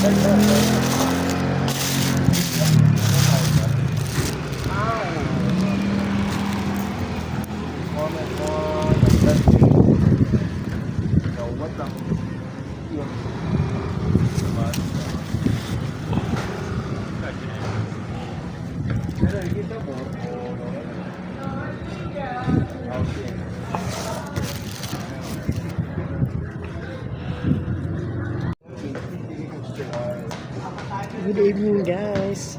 Good evening, guys.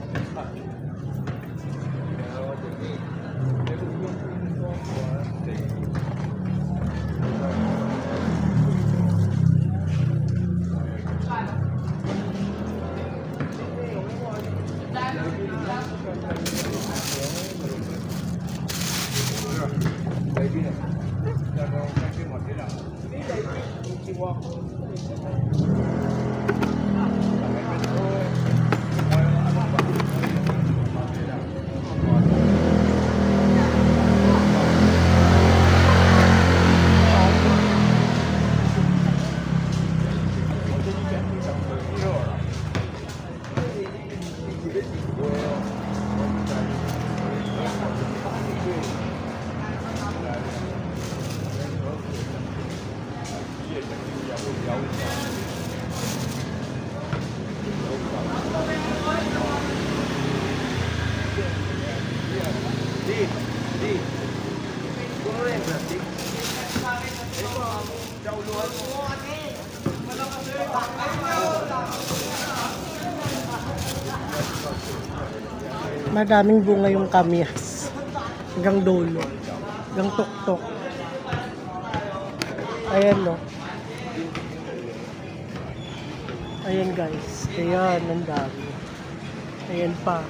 Madaming bunga yung kamyas. Hanggang dulo. Hanggang tuktok. Ayan, no. Ayan, guys. Ayan, ang dami. Ayan pa.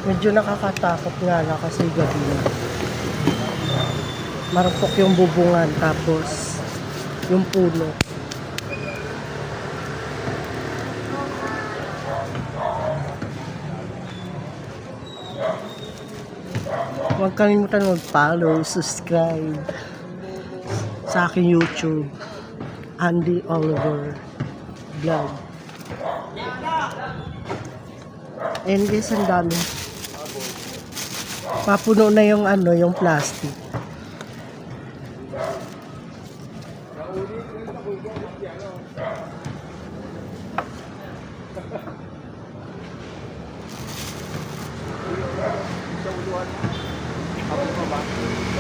Medyo nakakatakot nga na kasi gabi na. Marupok yung bubungan tapos yung puno. Huwag kalimutan mag-follow, subscribe sa aking YouTube, Andy Oliver Vlog. Ayan guys, ang dami. Papuno na yung ano, yung plastic.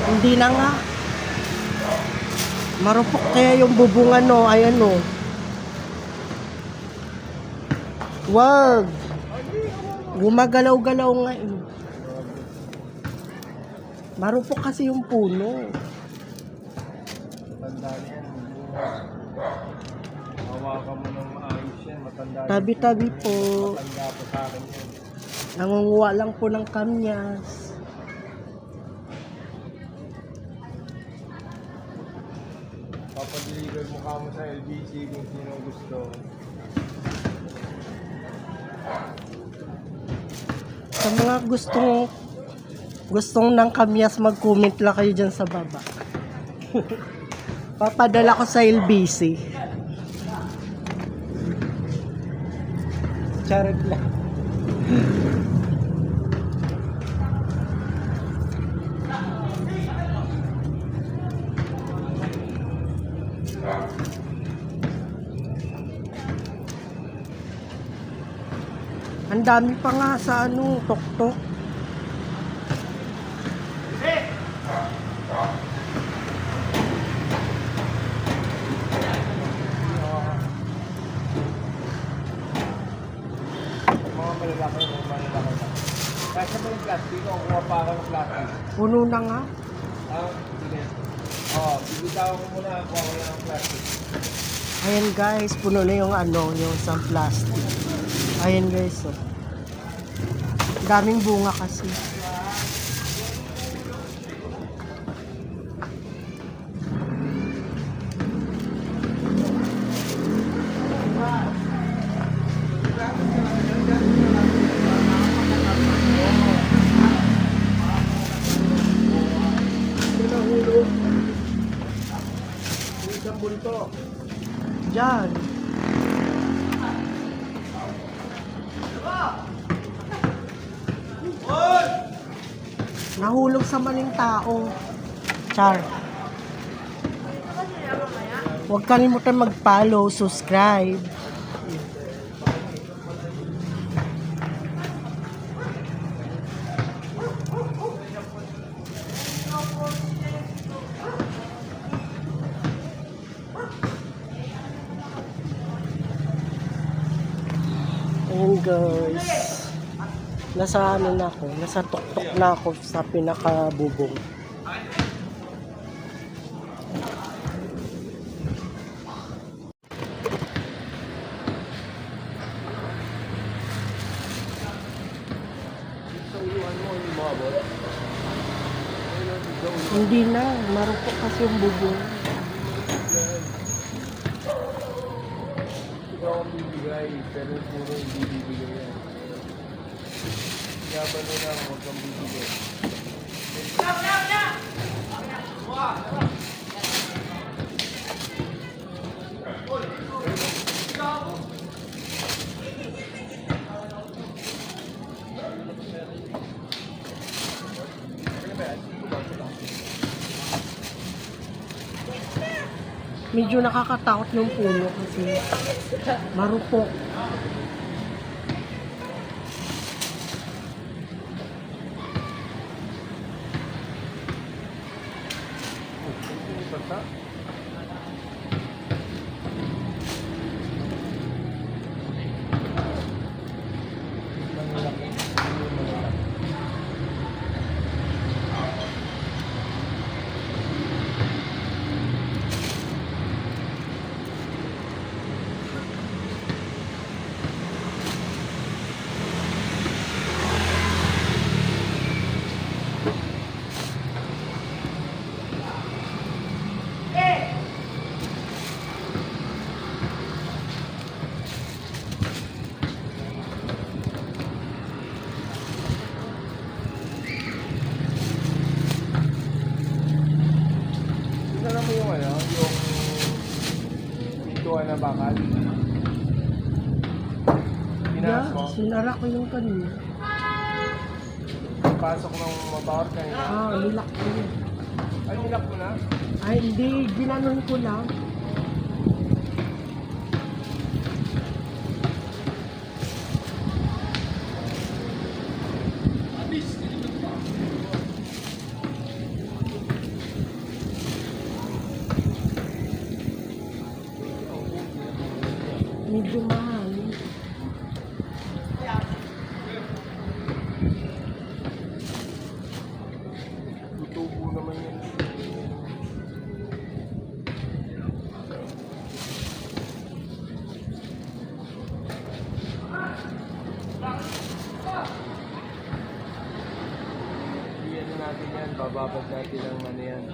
Hindi na nga. Marupok kaya yung bubungan, no. Ayan, no. Wag. Gumagalaw-galaw nga, eh. Marupok kasi yung puno. Matanda yan. Hawakan mo ng maayos yan. Matanda yan. Tabi-tabi po. Matanda po sa akin yan. Nangunguha lang po ng kamyas. Papadeliver mo ka mo sa LBC kung sino gusto. Sa mga gustong ng kamyas, mag-comment lang kayo dyan sa baba. Papadala ko sa LBC. Charot lang. Ang dami pa nga sa ano, tok-tok. Mga malalaki mo, malalaki na. Kasi ba yung plastic o kuha pa ako ng plastic? Puno na nga. Sige. Bibitaw ko muna ako ng plastic. Ayan guys, puno na yung ano, yung isang plastic. Ayan guys, oh. Daming bunga kasi. dyan. Nahulog sa maling tao. Char. Huwag kalimutan mag-follow, subscribe. Ayan guys. Nasa ano na ako, nasa tuktok na ako sa pinakabubong. Sa uluan mo, hindi mo abot. Hindi na, marupok kasi yung bubong. Ikaw ang bibigay, pero puro hindi bibigay yan. Yaban mo lang, huwag kang bibigay. Medyo nakakatakot yung puno kasi marupok. Basta? Tignan mo yung ano, yung pintuan na bakal. Pinaas mo, Sinara ko yung kanina. pasok ng mabawar kanina. Nilak ko yun. Ay, nilak mo na? Ay, hindi. Ginanon ko lang. Medyo mahal. Tutubo naman yan. Iyan natin yan, bababad natin ang ano yan.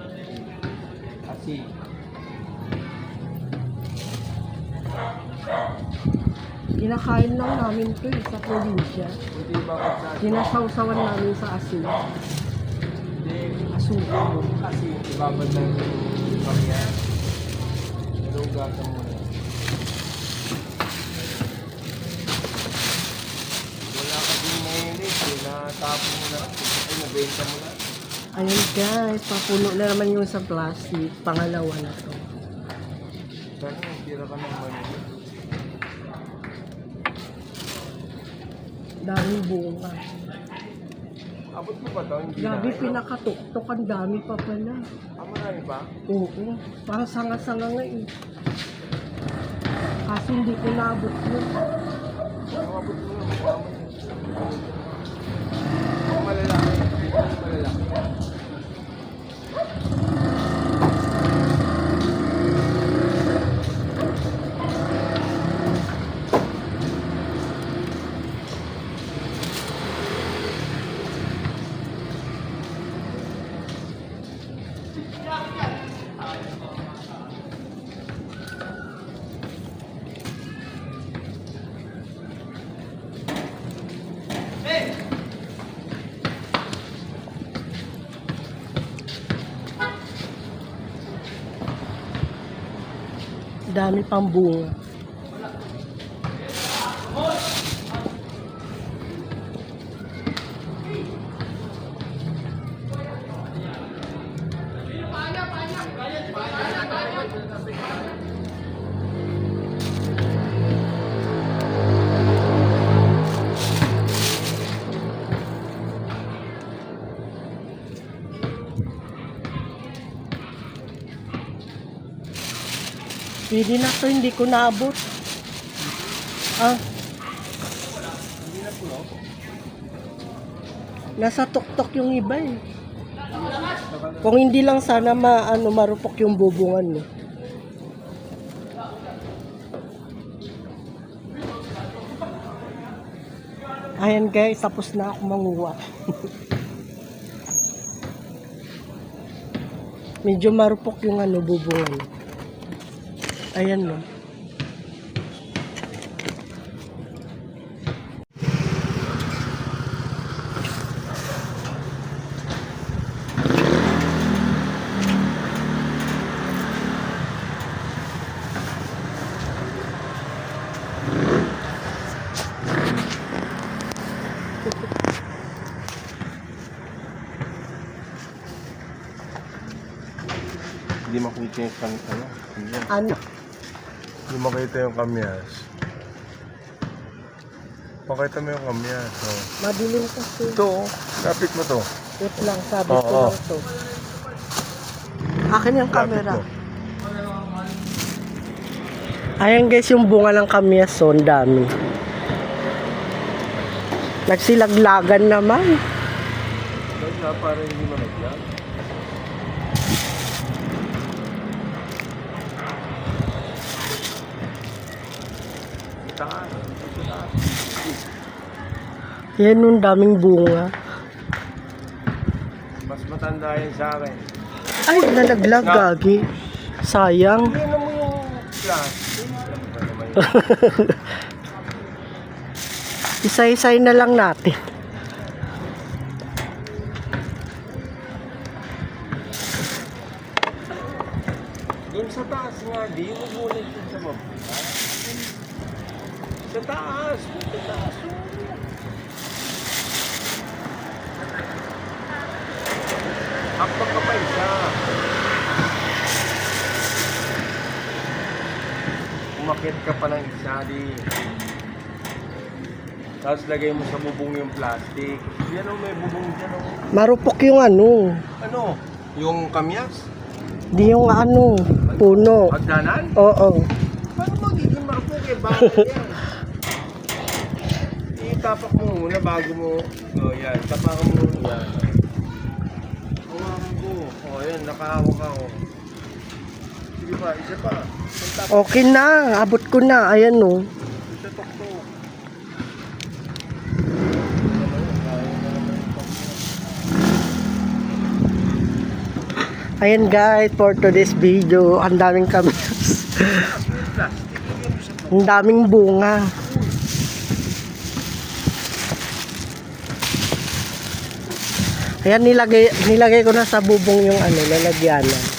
Asi. Kinakain lang namin to sa probinsya. Hindi bakit natin. Sinasawsawan namin sa asin. Hindi. Asukal. Kasi ibabad natin yung pangyan. Nalugatan mo na. Wala ka din mayonnaise eh. Natapon mo na. Ay, nabenta mo na. Ayun guys, papuno na naman yung sa plastic. Pangalawa na to. Sana tira ka ng mayonnaise. Daming bunga. Abot mo ba ito? Hindi Grabe, na. pinakatuktok. Ang dami pa pala. Marami pa? Oo. Parang sanga-sanga nga eh. Kasi hindi ko naabot yun. Abot mo na. Mukha mo yun. Ang malalaki. Ang malalaki. Dami pang bunga. Pwede na to, hindi ko naabot. Ah. Nasa tuktok yung iba eh. Kung hindi lang sana marupok yung bubungan mo. Ayan guys, tapos na ako manguha. Medyo marupok yung bubungan. Ayan no. Hindi makita yung ano. Ano? Hindi makita yung kamyas. Pakita mo yung kamyas. Oh. Madilim kasi. Ito, lapit mo to. Wait lang, sabi ko Oo. lang to. Akin yung camera. Lapit mo. Ayan guys, yung bunga ng kamyas, so ang dami. Nagsilaglagan naman. Ganda, parang hindi malagyan. Taas. Yan yung daming bunga. Mas matanda yan sa akin. Ay, nalaglag, gagi. Sayang. Hindi mo yung plastic. Ano naman yun? Isa-isay na lang natin. Doon sa taas nga, di mo muna yun sa baba. Sa taas. Sa taas. Hakbang ka pa isa. Umakit ka pa ng isa, di. Tapos lagay mo sa bubong yung plastic. Yan o, may bubong dyan o. Marupok yung Ano? Yung kamyas? di yung puno. Hagdanan? Oo. Paano magiging marupok eh? Bakit yan? Itapak mo muna bago mo. O yan, tapakan mo muna. Yan. Hawakan ko. O yan, nakahawak ako. Sige pa, isa pa. Okay na, abot ko na. Ayan no. Isa tokto. Ayan guys, for today's video, ang daming kamyas. Ang daming bunga. Ayan, nilagay ko na sa bubong yung lalagyanan.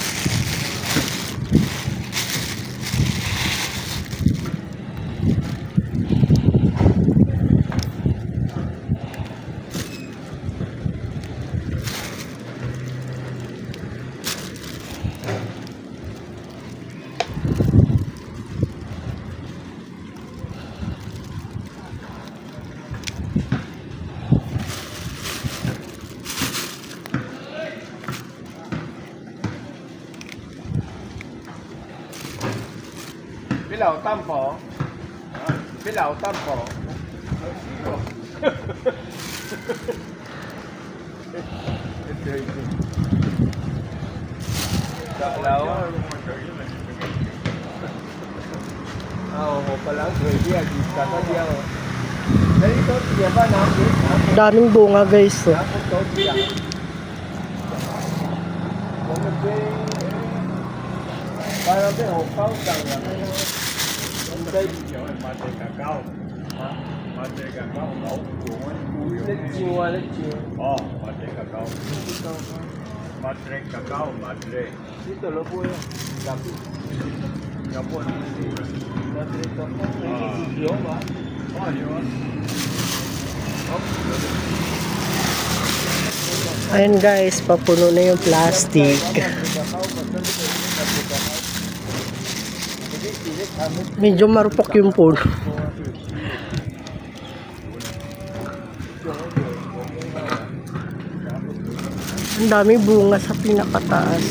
Pilaw, tampo. Pilaw, tampo. Kalaw. Oo, pala. Dia, kita ka dia. Dari to dia ba na? Daming bunga guys. Ako to dia. Para be ho pau sang ya. Đây mate cacao. Mate cacao nấu chuồng ấy. Lấy chiều. Mate cacao. Mate cacao, mate. Dito lo po yan. Gabi. 有冇人？有嘛？有啊。好。 Ayan guys, papuno na yung plastic. Medyo marupok yung puno. Ang daming bunga sa pinakataas.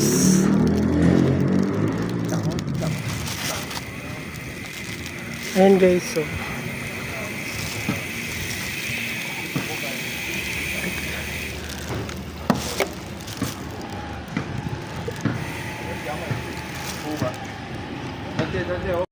Ayan guys, so. Dati, oh.